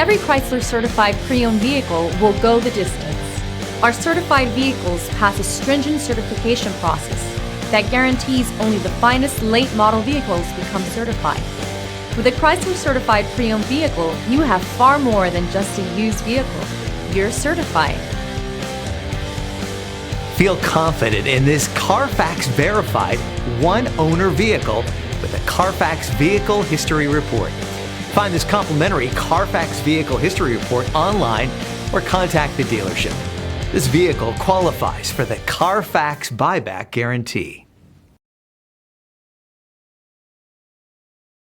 Every Chrysler certified pre-owned vehicle will go the distance. Our certified vehicles pass a stringent certification process that guarantees only the finest late model vehicles become certified. With a Chrysler certified pre-owned vehicle, you have far more than just a used vehicle. You're certified. Feel confident in this CARFAX verified one-owner vehicle with a CARFAX Vehicle History Report. Find this complimentary CARFAX Vehicle History Report online or contact the dealership. This vehicle qualifies for the CARFAX buyback guarantee.